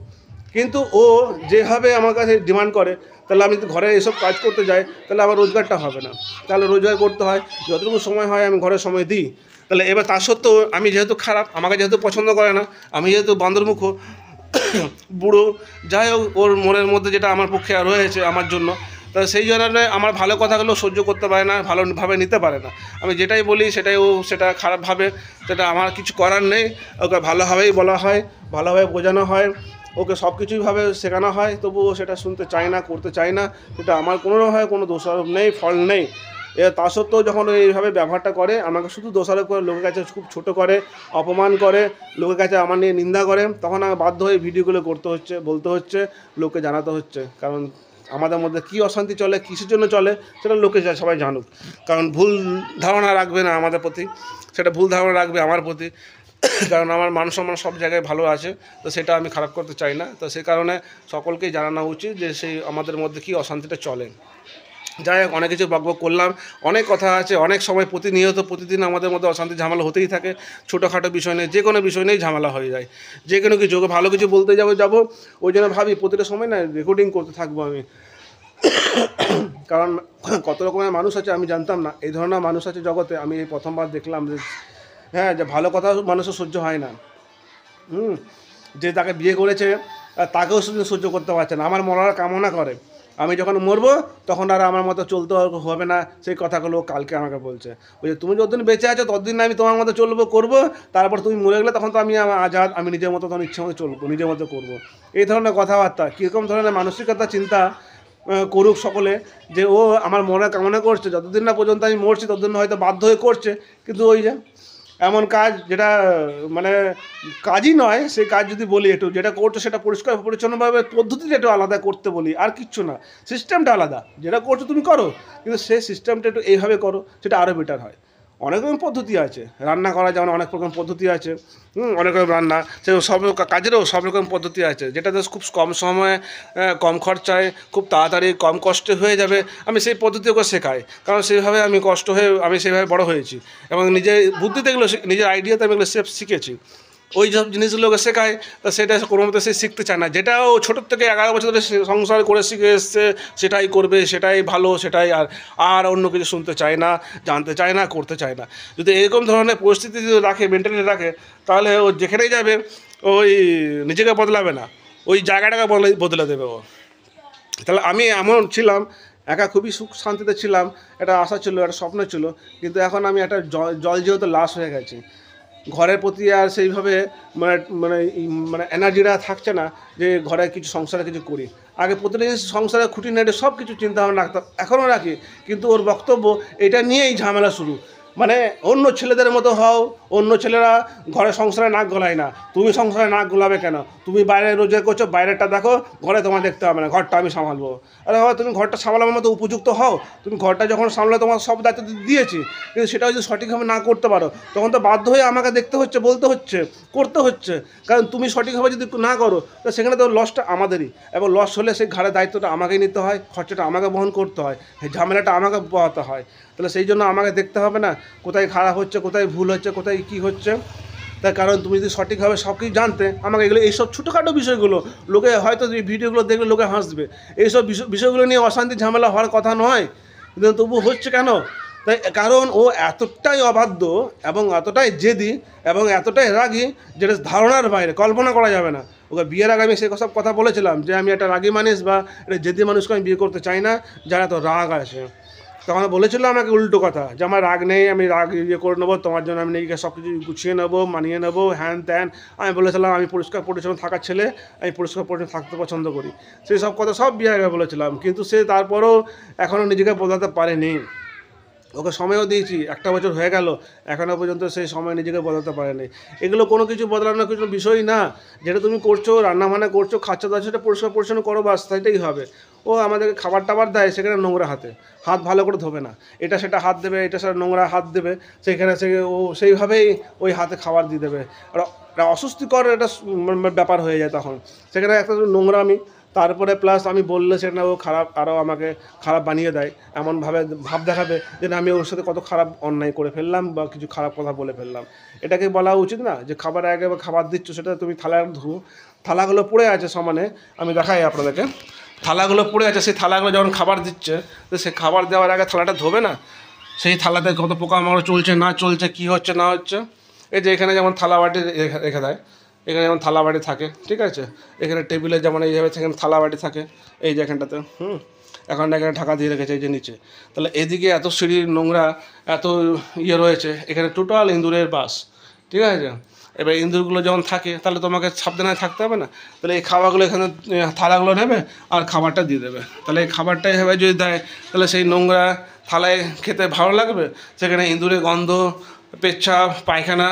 S1: কিন্তু ও যেভাবে আমার কাছে ডিমান্ড করে, তাহলে আমি যদি ঘরে এসব কাজ করতে যাই তাহলে আমার রোজগারটা হবে না। তাহলে রোজগার করতে হয়, যতটুকু সময় হয় আমি ঘরে সময় দিই। তাহলে এবার তার সত্ত্বেও আমি যেহেতু খারাপ, আমাকে যেহেতু পছন্দ করে না, আমি যেহেতু বান্দরমুখো বুড়ো, যাই হোক ওর মনের মধ্যে যেটা আমার পক্ষে রয়েছে আমার জন্য, তা সেই জন্য আমার ভালো কথাগুলো সহ্য করতে পারে না, ভালোভাবে নিতে পারে না। আমি যেটাই বলি সেটাই ও সেটা খারাপভাবে, সেটা আমার কিছু করার নেই। ওকে ভালোভাবেই বলা হয়, ভালোভাবে বোঝানো হয়, ওকে সব কিছুইভাবে শেখানো হয়, তবুও সেটা শুনতে চায় না, করতে চায় না। সেটা আমার কোনোভাবে কোনো দোষারোপ নেই, ফল নেই। তা সত্ত্বেও যখন এইভাবে ব্যবহারটা করে, আমাকে শুধু দোষারোপ করে, লোকের কাছে খুব ছোটো করে, অপমান করে, লোকের কাছে আমার নিয়ে নিন্দা করে, তখন আমি বাধ্য হয়ে ভিডিওগুলো করতে হচ্ছে, বলতে হচ্ছে, লোককে জানাতে হচ্ছে। কারণ আমাদের মধ্যে কী অশান্তি চলে, কিসের জন্য চলে সেটা লোকে সবাই জানুক। কারণ ভুল ধারণা রাখবে না আমাদের প্রতি, সেটা ভুল ধারণা রাখবে আমার প্রতি। কারণ আমার মান সম্মান সব জায়গায় ভালো আছে, তো সেটা আমি খারাপ করতে চাই না। তো সেই কারণে সকলকেই জানানো উচিত যে সেই আমাদের মধ্যে কী অশান্তিটা চলে। যাই হোক, অনেক কিছু বকবক করলাম, অনেক কথা আছে, অনেক সময় প্রতিদিন আমাদের মধ্যে অশান্তি ঝামেলা হতেই থাকে। ছোটোখাটো বিষয় নেই, যে কোনো বিষয় নেই ঝামেলা হয়ে যায়। যে কোনো কিছু ভালো কিছু বলতে যাবো ওই জন্য ভাবি প্রতিটা সময় না রেকর্ডিং করতে থাকবো আমি। কারণ কত রকমের মানুষ আছে আমি জানতাম না, এই ধরনের মানুষ আছে জগতে। আমি এই প্রথমবার দেখলাম যে হ্যাঁ, যে ভালো কথা মানুষের সহ্য হয় না। যে তাকে বিয়ে করেছে তাকেও সহ্য করতে পারছে না, আমার মরার কামনা করে। আমি যখন মরবো তখন আর আমার মতো চলতে হবে না, সেই কথাগুলো কালকে আমাকে বলছে। ওই যে তুমি যতদিন বেঁচে আছো ততদিন আমি তোমার মতো করবো, তারপর তুমি মরে গেলে তখন তো আমি আজাদ, আমি নিজের মতো তখন ইচ্ছে মতো চলবো, নিজের মতো করবো। এই ধরনের কথাবার্তা, কীরকম ধরনের মানসিকতা চিন্তা করুক সকলে, যে ও আমার মনে কামনা করছে, যতদিন না পর্যন্ত আমি মরছি ততদিন হয়তো বাধ্য হয়ে করছে। কিন্তু ওই যে এমন কাজ যেটা মানে কাজই নয়, সেই কাজ যদি বলি একটু যেটা করছো সেটা পরিষ্কার পরিচ্ছন্নভাবে পদ্ধতিটা একটু আলাদা করতে বলি, আর কিচ্ছু না, সিস্টেমটা আলাদা। যেটা করছো তুমি করো, কিন্তু সেই সিস্টেমটা একটু এইভাবে করো, সেটা আরও বেটার হয়। অনেক রকম পদ্ধতি আছে রান্না করা, যেমন অনেক রকম পদ্ধতি আছে, অনেক রকম রান্না, সে সব কাজেরও সব রকম পদ্ধতি আছে, যেটাতে খুব কম সময়ে কম খরচায় খুব তাড়াতাড়ি কম কষ্টে হয়ে যাবে। আমি সেই পদ্ধতি ওকে শেখাই, কারণ সেইভাবে আমি কষ্ট হয়ে আমি সেইভাবে বড় হয়েছি এবং নিজের বুদ্ধিতে এগুলো নিজের আইডিয়াতে আমি এগুলো শিখেছি। ওই সব জিনিসগুলোকে শেখায়, তা সেটা কোনো মতো সে শিখতে চায় না। যেটা ও ছোটোর থেকে 11 বছর ধরে সংসার করে শিখে এসছে সেটাই করবে, সেটাই ভালো, সেটাই আর অন্য কিছু শুনতে চায় না, জানতে চায় না, করতে চায় না। যদি এরকম ধরনের পরিস্থিতি যদি রাখে, মেন্টালি রাখে, তাহলে ও যেখানেই যাবে ওই নিজেকে বদলাবে না, ওই জায়গাটাকে বদলে দেবে ও। তাহলে আমি এমন ছিলাম, একা খুবই সুখ শান্তিতে ছিলাম, একটা আশা ছিল, একটা স্বপ্ন ছিল, কিন্তু এখন আমি একটা জল যেহেতু লাশ হয়ে গেছি, ঘরের প্রতি আর সেইভাবে মানে মানে মানে এনার্জিটা থাকছে না যে ঘরে কিছু সংসারে কিছু করি। আগে প্রতিদিন সংসারে খুঁটিনাটি সব কিছু চিন্তা ভাবনা রাখতাম, এখনও রাখি, কিন্তু ওর বক্তব্য এটা নিয়েই ঝামেলা শুরু। মানে অন্য ছেলেদের মতো হও, অন্য ছেলেরা ঘরে সংসারে নাক গলায় না, তুমি সংসারে নাক গলাবে কেন? তুমি বাইরে রোজগার করছো, বাইরেটা দেখো, ঘরে তোমার দেখতে হবে না, ঘরটা আমি সামলাবো। আরে বাবা, তুমি ঘরটা সামলাবার মতো উপযুক্ত হও। তুমি ঘরটা যখন সামলে তোমার সব দায়িত্ব দিয়েছি, কিন্তু সেটা যদি সঠিকভাবে না করতে পারো, তখন তো বাধ্য হয়ে আমাকে দেখতে হচ্ছে, বলতে হচ্ছে, করতে হচ্ছে। কারণ তুমি সঠিকভাবে যদি না করো, তো সেখানে তো লসটা আমাদেরই, এবং লস হলে সেই ঘাড়ের দায়িত্বটা আমাকেই নিতে হয়, খরচাটা আমাকে বহন করতে হয়, সেই ঝামেলাটা আমাকে পোহাতে হয়। তাহলে সেই জন্য আমাকে দেখতে হবে না কোথায় খারাপ হচ্ছে, কোথায় ভুল হচ্ছে, কোথায় কী হচ্ছে। তার কারণ তুমি যদি সঠিকভাবে সব কিছু জানতে, আমাকে এগুলো এইসব ছোটোখাটো বিষয়গুলো লোকে হয়তো এই ভিডিওগুলো দেখলে লোকে হাসবে, এইসব বিষয়গুলো নিয়ে অশান্তি ঝামেলা হওয়ার কথা নয়, কিন্তু তবু হচ্ছে কেন? তাই কারণ ও এতটাই অবাধ্য এবং এতটাই জেদি এবং এতটাই রাগী, যেটা ধারণার বাইরে, কল্পনা করা যাবে না। ওকে বিয়ের আগে আমি সব কথা বলেছিলাম যে আমি একটা রাগী মানুষ বা একটা জেদি মানুষকে আমি বিয়ে করতে চাই না, যারা তো রাগ আছে। তখন বলেছিল আমাকে উল্টো কথা, যে আমার রাগ নেই, আমি রাগ ইয়ে করে নেবো, তোমার জন্য আমি নিজেকে সব কিছু গুছিয়ে নেবো, মানিয়ে নেবো, হ্যান ত্যান। আমি বলেছিলাম আমি পরিষ্কার পরিচ্ছন্ন থাকার ছেলে, আমি পরিষ্কার পরিচ্ছন্ন থাকতে পছন্দ করি। সেই সব কথা সব বিয়ে আগে বলেছিলাম, কিন্তু সে তারপরেও এখনও নিজেকে বদলাতে পারেনি। ওকে সময়ও দিয়েছি, 1 বছর হয়ে গেল, এখনও পর্যন্ত সেই সময় নিজেকে বদলাতে পারেনি। এগুলো কোনো কিছু বদলানোর কিছু বিষয় না। যেটা তুমি করছো, রান্নাবান্না করছো, খাচ্ছো দাচ্ছো, সেটা পরিষ্কার পরিচ্ছন্ন করো, বাস, সেটাই হবে। ও আমাদেরকে খাবার টাবার দেয়, সেখানে নোংরা হাতে, হাত ভালো করে ধোবে না, এটা সেটা হাত দেবে, এটা সেটা নোংরা হাত দেবে, সেখানে সে ও সেইভাবেই ওই হাতে খাবার দিয়ে দেবে। অস্বস্তিকর একটা ব্যাপার হয়ে যায় তখন, সেখানে একটা নোংরামি। তারপরে প্লাস আমি বললে সেটা ও খারাপ, আরও আমাকে খারাপ বানিয়ে দেয়, এমনভাবে ভাব দেখাবে যে আমি ওর সাথে কত খারাপ অন্যায় করে ফেললাম বা কিছু খারাপ কথা বলে ফেললাম। এটাকে বলা উচিত না যে খাবার আগে খাবার দিচ্ছ, সেটা তুমি থালাগুলো পড়ে আছে সমানে, আমি দেখাই আপনাদেরকে, থালাগুলো পড়ে আছে, সেই থালাগুলো যখন খাবার দিচ্ছে, তো সে খাবার দেওয়ার আগে থালাটা ধোবে না? সেই থালাতে কত পোকামাকড় চলছে না চলছে, কী হচ্ছে না হচ্ছে। এই যে এখানে যেমন থালা বাটি রেখে দেয়, এখানে যেমন থালা বাটি থাকে, ঠিক আছে, এখানে টেবিলে যেমন এইভাবে সেখানে থালা বাটি থাকে, এই যে এখানটাতে এখন এখানে ঢাকা দিয়ে রেখেছে এই যে নিচে। তাহলে এদিকে এত সিঁড়ির নোংরা, এত ইয়ে রয়েছে, এখানে টোটাল ইঁদুরের বাস, ঠিক আছে। এবার ইঁদুরগুলো যখন থাকে, তাহলে তোমাকে সাবধানে থাকতে হবে না? তাহলে এই খাবারগুলো এখানে থালাগুলো নেবে আর খাবারটা দিয়ে দেবে। তাহলে এই খাবারটা এভাবে যদি দেয়, তাহলে সেই নোংরা থালায় খেতে ভালো লাগবে? সেখানে ইঁদুরের গন্ধ, পেচ্ছাপ, পায়খানা,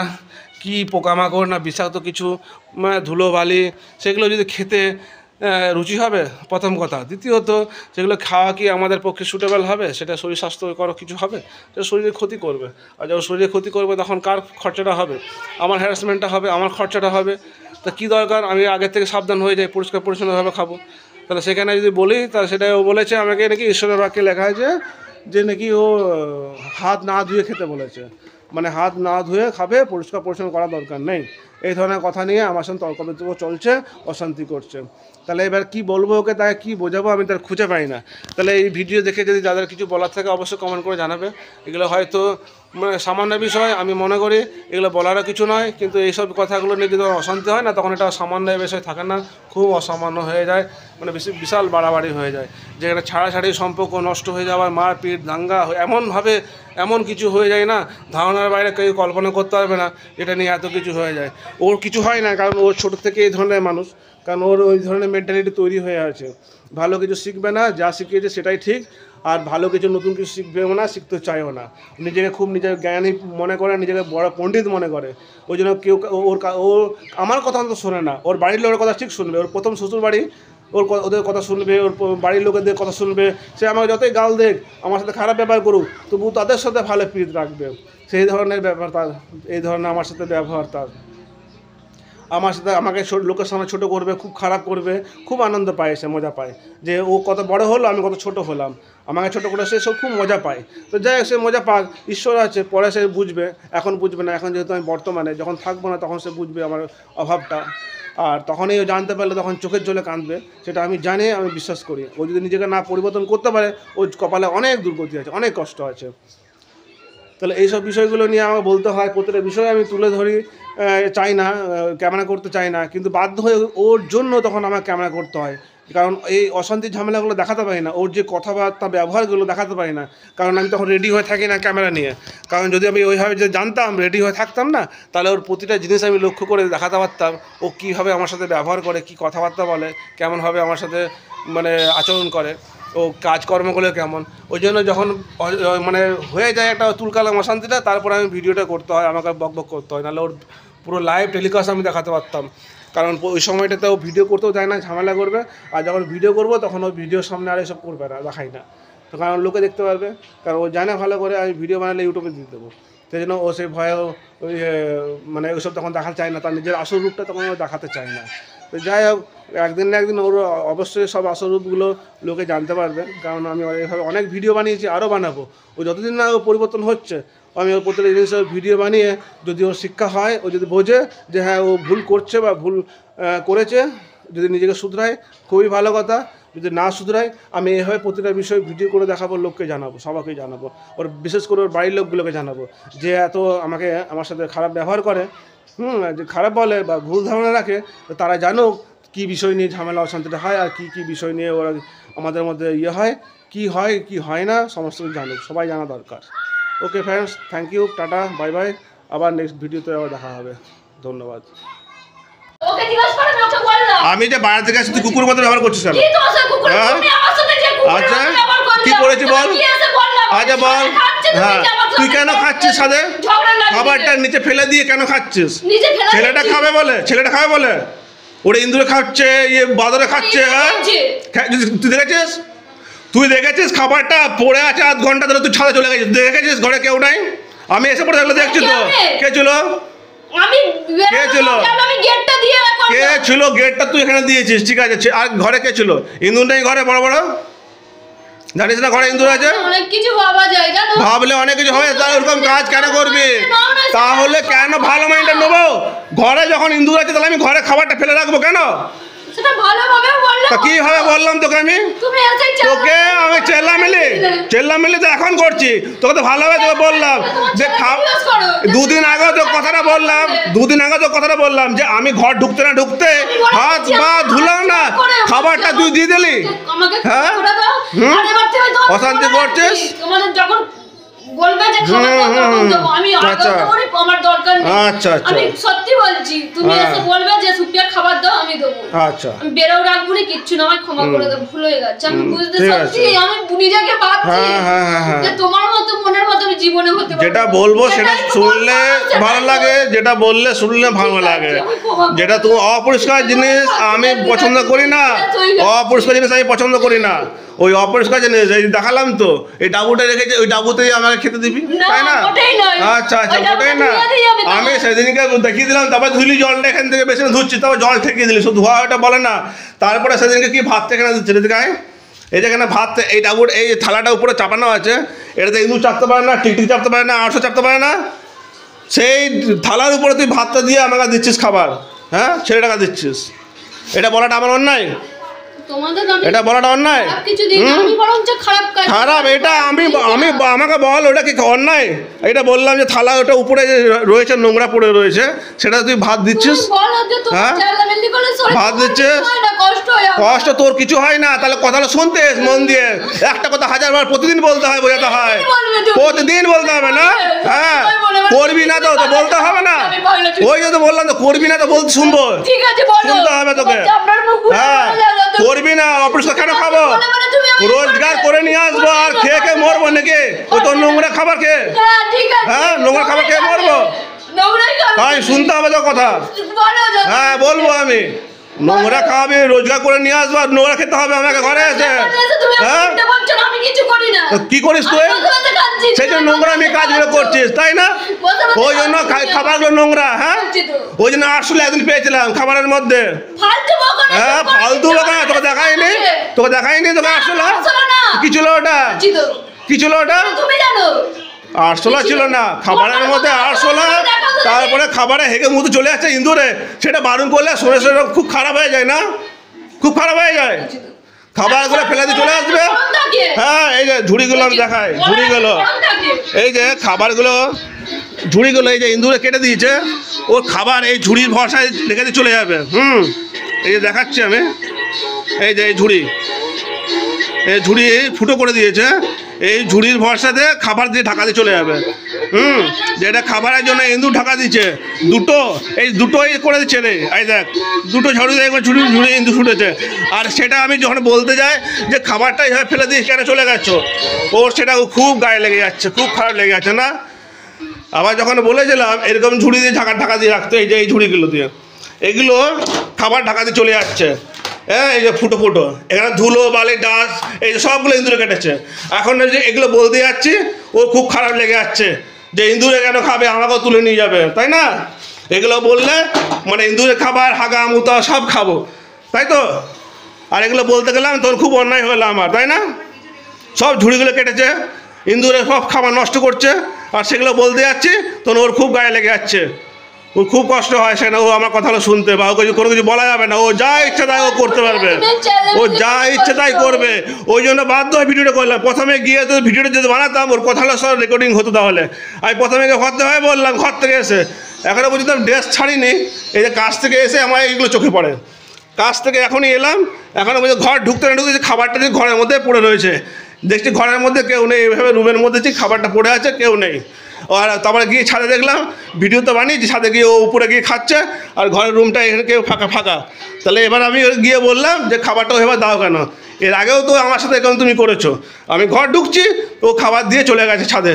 S1: কি পোকামাকড় না বিষাক্ত কিছু ধুলোবালি, সেগুলো যদি খেতে রুচি হবে, প্রথম কথা। দ্বিতীয়ত, সেগুলো খাওয়া কি আমাদের পক্ষে সুটেবল হবে? সেটা শরীর স্বাস্থ্যকর কিছু হবে? সেটা শরীরে ক্ষতি করবে। আর যখন শরীরে ক্ষতি করবে, তখন কার খরচাটা হবে? আমার হ্যারাসমেন্টটা হবে, আমার খরচাটা হবে। তা কী দরকার আমি আগের থেকে সাবধান হয়ে যাই, পরিষ্কার পরিচ্ছন্নভাবে খাবো। তাহলে সেখানে যদি বলি, তাহলে সেটাও বলেছে আমাকে নাকি ঈশ্বরের বাক্যে লেখা আছে যে নাকি ও হাত না ধুয়ে খেতে বলেছে, মানে হাত না ধুয়ে খাবে, পরিষ্কার পরিচ্ছন্ন করার দরকার নেই। এই ধরনের কথা নিয়ে আমার সঙ্গে তর্ক বিতর্ক চলছে, অশান্তি করছে। তাহলে এবার কি বলবো ওকে, তাকে কী বোঝাবো, আমি তার খুঁজে পাই না। তাহলে এই ভিডিও দেখে যদি যাদের কিছু বলার থাকে, অবশ্যই কমেন্ট করে জানাবে। এগুলো হয়তো সামান্য বিষয়, আমি মনে করি এগুলো বলারও কিছু নয়, কিন্তু এইসব কথাগুলো নিয়ে যদি অশান্তি হয় না, তখন এটা সামান্য বিষয় থাকে না, খুব অসামান্য হয়ে যায়, মানে বিশাল বাড়াবাড়ি হয়ে যায়, যেখানে ছাড়াছাড়ি সম্পর্ক নষ্ট হয়ে যাওয়ার, মারপিট, দাঙ্গা, এমনভাবে এমন কিছু হয়ে যায় না, ধারণার বাইরে কেউ কল্পনা করতে পারবে না, এটা নিয়ে এত কিছু হয়ে যায়। ওর কিছু হয় না, কারণ ওর ছোটো থেকে এই ধরনের মানুষ, কারণ ওর ওই ধরনের মেন্টালিটি তৈরি হয়ে আছে। ভালো কিছু শিখবে না, যা শিখিয়েছে সেটাই ঠিক, আর ভালো কিছু নতুন কিছু শিখবেও না, শিখতে চাইও না। নিজেকে খুব নিজের জ্ঞানী মনে করে, নিজেকে বড় পণ্ডিত মনে করে। ওই জন্য কেউ ও আমার কথা তো শোনে না, ওর বাড়ির লোকের কথা ঠিক শুনবে। ওর প্রথম শ্বশুর বাড়ি, ওদের কথা শুনবে, ওর বাড়ির লোকেদের কথা শুনবে। সে আমাকে যতই গাল দেখ, আমার সাথে খারাপ ব্যবহার করুক, তবু তাদের সাথে ভালো প্রীত রাখবে। সেই ধরনের ব্যাপার তার, এই ধরনের আমার সাথে ব্যবহার তার। আমার সাথে আমাকে লোকের সামনে ছোটো করবে, খুব খারাপ করবে, খুব আনন্দ পায়, সে মজা পায় যে ও কত বড় হলো, আমি কত ছোট হলাম, আমাকে ছোটো করে সে সব খুব মজা পায়। তো যাই হোক, সে মজা পাক, ঈশ্বর আছে, পরে সে বুঝবে, এখন বুঝবে না। এখন যেহেতু আমি বর্তমানে যখন থাকবো না তখন সে বুঝবে আমার অভাবটা, আর তখনই ও জানতে পারলে তখন চোখের জলে কাঁদবে, সেটা আমি জানি, আমি বিশ্বাস করি। ও যদি নিজেকে না পরিবর্তন করতে পারে, ওর কপালে অনেক দুর্গতি আছে, অনেক কষ্ট আছে। তাহলে এইসব বিষয়গুলো নিয়ে আমাকে বলতে হয়, প্রতিটা বিষয়ে আমি তুলে ধরি, চাই না, ক্যামেরা করতে চাই না, কিন্তু বাধ্য হয়ে ওর জন্য তখন আমার ক্যামেরা করতে হয়। কারণ এই অশান্তির ঝামেলাগুলো দেখাতে পারি না, ওর যে কথাবার্তা ব্যবহারগুলো দেখাতে পারি না, কারণ আমি তখন রেডি হয়ে থাকি না ক্যামেরা নিয়ে। কারণ যদি আমি ওইভাবে যে জানতাম, রেডি হয়ে থাকতাম না, তাহলে ওর প্রতিটা জিনিস আমি লক্ষ্য করে দেখাতে পারতাম, ও কীভাবে আমার সাথে ব্যবহার করে, কী কথাবার্তা বলে, কেমনভাবে আমার সাথে মানে আচরণ করে, ও কাজকর্মগুলো কেমন। ওই জন্য যখন মানে হয়ে যায় একটা তুলকালাম অশান্তিটা, তারপরে আমি ভিডিওটা করতে হয়, আমাকে বকবক করতে হয়, নাহলে ওর পুরো লাইভ টেলিকাস্ট আমি দেখাতে পারতাম। কারণ ওই সময়টাতে ও ভিডিও করতেও যায় না, ঝামেলা করবে, আর যখন ভিডিও করবো তখন ও ভিডিওর সামনে আর এসব করবে না, দেখাই না। তো কারণ লোকে দেখতে পারবে, কারণ ও জানে ভালো করে আমি ভিডিও বানালে ইউটিউবে দিয়ে দেবো, সেই জন্য ও সেই ভয়ে ওই মানে ওইসব তখন দেখাতে চায় না, তার নিজের আসল রূপটা তখন ও দেখাতে চায় না। তো যাই হোক, একদিন না একদিন ওর অবশ্যই সব আসল রূপগুলো লোকে জানতে পারবে, কারণ আমি এইভাবে অনেক ভিডিও বানিয়েছি, আরও বানাবো। ও যতদিন না ও পরিবর্তন হচ্ছে, আমি ওর প্রত্যেকটা জিনিসের ভিডিও বানিয়ে, যদি ওর শিক্ষা হয়, ও যদি বোঝে যে হ্যাঁ ও ভুল করছে বা ভুল করেছে, যদি নিজেকে শুধরায় খুবই ভালো কথা, যদি না শুধরায় আমি এভাবে প্রতিটা বিষয় ভিডিও করে দেখাবো, লোককে জানাবো, সবাইকে জানাবো, ওর বিশেষ করে ওর বাড়ির লোকগুলোকে জানাবো, যে এত আমার সাথে খারাপ ব্যবহার করে, যে খারাপ বলে বা ভুল ধারণা রাখে, তারা জানুক কী বিষয় নিয়ে ঝামেলা অশান্তিটা হয়, আর কী কী বিষয় নিয়ে ওরা আমাদের মধ্যে হয় কি হয় না, সমস্ত কিছু জানুক, সবাই জানা দরকার। Okay friends, thank you, tata, bye bye, আবার নেক্সট ভিডিওতে আবার দেখা হবে, ধন্যবাদ। আমি যে বাইরে থেকে আসছি, তুই কুকুর মতো ব্যবহার করছিস কেন? আচ্ছা, কি করেছি বল? আচ্ছা বল। হ্যাঁ, তুই কেন খাচ্ছিস সাথে? খাবারটা নিচে ফেলে দিয়ে কেন খাচ্ছিস? ছেলেটা খাবে বলে ওরা ইন্দুরে খাচ্ছে, ইয়ে বাদরে খাচ্ছে। হ্যাঁ, তুই দেখেছিস খাবারটা পড়ে আছে, আধ ঘন্টা ধরে তুই ছাদে চলে গেছিস, দেখেছিস ঘরে কেউ নাই? আমি এসে পড়ে থাকলে দেখছি তো। কে ছিল? গেটটা তুই এখানে দিয়েছিস, ঠিক আছে। আর ঘরে কে ছিল? ইন্দুর নেই ঘরে? বড় বড় জানিস না ঘরে ইন্দুর আছে?
S2: অনেক কিছু ভাবা যায়, জানো?
S1: ভাবলে অনেক কিছু হয়, তাহলে ওরকম কাজ কেন করবি? তাহলে কেন ভালো মাইন্ডটা নেবো? ঘরে যখন ইন্দুর আছে, তাহলে আমি ঘরে খাবারটা ফেলে রাখবো কেন?
S2: সেটা ভালোভাবে বললাম।
S1: তা কিভাবে বললাম তোকে? তোকে আমি চেল্লামিলি তো এখন করছি, তোকে তো ভালোভাবে তোকে বললাম যে দুদিন আগে তো কথাটা বললাম যে আমি ঘর ঢুকতে হাত পা ধুলাম না, খাবারটা তুই দিয়ে দিলি। হ্যাঁ, অশান্তি করছিস।
S2: বলবে যে খাবার দেবো, আমি আমার দরকার নেই।
S1: আচ্ছা,
S2: আমি সত্যি বলছি, তুমি এসে বলবে যে সুপিয়া খাবার দাও, আমি দেবো।
S1: আচ্ছা,
S2: আমি বেরো রাখবো না, কিচ্ছু না, আমায় ক্ষমা করে দাও, ভুল হয়ে গেছে। আমি বুঝতে সত্যি আমি নিজেকে পাচ্ছি যে তোমার মতো মনের মতো আমি জীবনে হতে পারি।
S1: যেটা বলবো সেটা শুনলে ভালো লাগে, যেটা বললে শুনলে ভালো লাগে। যেটা তুমি অপরিষ্কার জিনিস আমি পছন্দ করি না, অপরিষ্কার জিনিস আমি পছন্দ করি না। ওই অপরিষ্কার জিনিস এই দেখালাম তো, এই ডাবুটা রেখেছে, ওই ডাবুতেই আমাকে খেতে দিবি, তাই না? আচ্ছা, ওটাই না। আমি সেদিনকে দেখিয়ে দিলাম, তারপর ধুলি জলটা এখান থেকে বেশি ধুচ্ছি, তারপর জল ঠেকিয়ে দিলি, শুধু ধোয়া ওটা বলে না। তারপরে সেদিনকে কি ভাত এখানে দিচ্ছে, গায়ে এই যেখানে ভাত, এই ডাবুর এই থালাটা উপরে চাপানো আছে, এটাতে ইঁদুর চাপতে পারে না, টিকটিক চাপতে পারে না, আরশো চাপতে পারে না। সেই থালার উপরে তুই ভাতটা দিয়ে আমাকে দিচ্ছিস খাবার, হ্যাঁ, ছেলেটাকে দিচ্ছিস, এটা বলাটা আমার অন্যায়? এটা বলাটা অন্যায়? খারাপ এটা আমি আমাকে বল, ওটা কি অন্যায়? এটা বললাম যে থালা ওটা উপরে রয়েছে, নোংরা পড়ে রয়েছে, সেটা তুই ভাত দিচ্ছিস। হ্যাঁ, ভাত দিচ্ছিস, কষ্ট তোর কিছু হয় না, তাহলে কথাটা শুনতে মন দিয়ে। একটা কথা 1000 বার প্রতিদিন বলতে হয়, বোঝাতে হয়, প্রতিদিন বলতে হবে না? হ্যাঁ, করবি না তো বলতে হবে না? ওই যদি বললাম তো করবি না তো বলতে শুনবো, শুনতে হবে তোকে। হ্যাঁ, করবি না, অপরিষ্কার কেন খাবো? রোজগার করে নিয়ে আসবো আর খেয়ে মরবো নাকি? ও তো নোংরা খাবার খেয়ে, হ্যাঁ, নোংরা খাবার খেয়ে মরবো? তাই শুনতে হবে তো কথা। হ্যাঁ, বলবো আমি, নোংরা খাওয়াবে, রোজগার করে নিয়ে আসবো, আর নোংরা খেতে হবে আমাকে ঘরে এসে। হ্যাঁ, কি করিস তুই? সেই জন্য নোংরা আমি কাজগুলো করছিস, তাই না? ওই জন্য খাবারগুলো নোংরা। হ্যাঁ, ওই জন্য 800 একদিন পেয়েছিলাম খাবারের মধ্যে। হ্যাঁ, ফালতু বকা। তোকে দেখাইনি, তোকে 800 কি ছিল ওটা? কি ছিল ওটা? 800 ছিল না, খাবারের মধ্যে 800। তারপরে খাবারে হেগে মুখে চলে যাচ্ছে ইঁদুরে, সেটা বারণ করলে শরীর খুব খারাপ হয়ে যায় না? খুব খারাপ হয়ে যায়। খাবারগুলো ফেলে দিয়ে চলে আসবে। হ্যাঁ, এই যে ঝুড়িগুলো আমি দেখাই, ঝুড়িগুলো, এই যে খাবারগুলো, ঝুড়িগুলো এই যে ইঁদুরে কেটে দিয়েছে, ওর খাবার এই ঝুড়ির ভরসায় রেখে দিয়ে চলে যাবে। এই যে দেখাচ্ছি আমি, এই যে এই ঝুড়ি, এই ঝুড়ি ফুটো করে দিয়েছে, এই ঝুড়ির ভরসাতে খাবার দিয়ে ঢাকা দিয়ে চলে যাবে। যেটা খাবারের জন্য ইঁদুর ঢাকা দিচ্ছে দুটো, এই দুটোই করে দিচ্ছে রে। এই দেখ, দুটো ঝুড়ি ঝুড়ি ইঁদুর ছুটেছে। আর সেটা আমি যখন বলতে যাই যে খাবারটা এইভাবে ফেলে দিয়ে কেন চলে গেছো, ওর সেটা খুব গায়ে লেগে যাচ্ছে, খুব খারাপ লেগে যাচ্ছে না? আবার যখন বলেছিলাম এরকম ঝুড়ি দিয়ে ঢাকা দিয়ে রাখতো, এই যে এই ঝুড়িগুলো দিয়ে, এগুলো খাবার ঢাকা দিয়ে চলে যাচ্ছে। হ্যাঁ, এই যে ফুটো ফুটো, এখানে ধুলো বালি ডাস্ট, এই যে সবগুলো ইঁদুরে কেটেছে। এখন যে এগুলো বলতে যাচ্ছি, ও খুব খারাপ লেগে যাচ্ছে যে ইঁদুরে কেন খাবে, আমাকেও তুলে নিয়ে যাবে, তাই না? এগুলো বললে মানে ইঁদুরে খাবার, হাগা মুতা সব খাবো, তাই তো? আর এগুলো বলতে গেলাম তোর খুব অন্যায় হলো আমার, তাই না? সব ঝুড়িগুলো কেটেছে, ইঁদুরে সব খাবার নষ্ট করছে, আর সেগুলো বলতে যাচ্ছি তখন ওর খুব গায়ে লেগে যাচ্ছে। ওর খুব কষ্ট হয়, সেটা ও আমার কথাগুলো শুনতে, বা ওকে কোনো কিছু বলা যাবে না। ও যা ইচ্ছে তাই ও করতে পারবে, ও যা ইচ্ছে তাই করবে। ওই জন্য বাধ্য হয়ে ভিডিওটা করলাম। প্রথমে গিয়ে তো ভিডিওটা যদি বানাতাম, ওর কথাগুলো সব রেকর্ডিং হতো। তাহলে আমি প্রথমে গিয়ে ঘর থেকে বললাম, ঘর থেকে এসে এখনও পর্যন্ত আমি ড্রেস ছাড়িনি। এই যে কাজ থেকে এসে আমার এইগুলো চোখে পড়ে। কাজ থেকে এখনই এলাম, এখনও পর্যন্ত ঘর ঢুকতে না ঢুকতে খাবারটা যে ঘরের মধ্যে পড়ে রয়েছে, দেখছি ঘরের মধ্যে কেউ নেই। এইভাবে রুমের মধ্যে যে খাবারটা পড়ে আছে, কেউ নেই। আর তারপরে গিয়ে ছাদে দেখলাম, ভিডিও তো বানিয়েছি, ছাদে গিয়ে ও উপরে গিয়ে খাচ্ছে, আর ঘরের রুমটা এখানে কেউ ফাঁকা ফাঁকা। তাহলে এবার আমি গিয়ে বললাম যে খাবারটা এবার দাও কেন? এর আগেও তো আমার সাথে এরকম তুমি করেছো। আমি ঘর ঢুকছি, ও খাবার দিয়ে চলে গেছে ছাদে।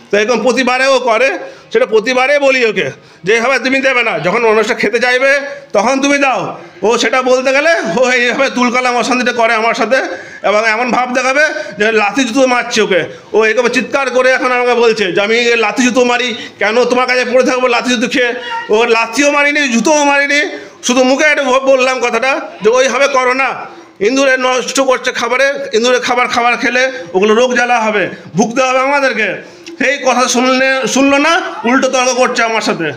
S1: তো এরকম প্রতিবারে ও করে, সেটা প্রতিবারে বলি ওকে যে এইভাবে তুমি দেবে না, যখন অনুষ্ঠান খেতে চাইবে তখন তুমি দাও। ও সেটা বলতে গেলে ও এইভাবে তুলকালাম অশান্তিটা করে আমার সাথে, এবং এমন ভাব দেখাবে যে লাথি জুতো মারছে ওকে। ও এরকম চিৎকার করে এখন আমাকে বলছে যে আমি লাথি জুতো মারি, কেন তোমার কাছে পড়ে থাকবো লাথি জুতো খেয়ে? ও লাথিও মারিনি, জুতোও মারিনি, শুধু মুখে একটু বললাম কথাটা যে ওইভাবে করো না, ইঁদুরে নষ্ট করছে খাবারে, ইঁদুরে খাবার খেলে ওগুলো রোগ জ্বালা হবে, ভুগতে হবে আমাদেরকে। সেই কথা শুনলো না, উল্টো তর্ক করছে আমার সাথে।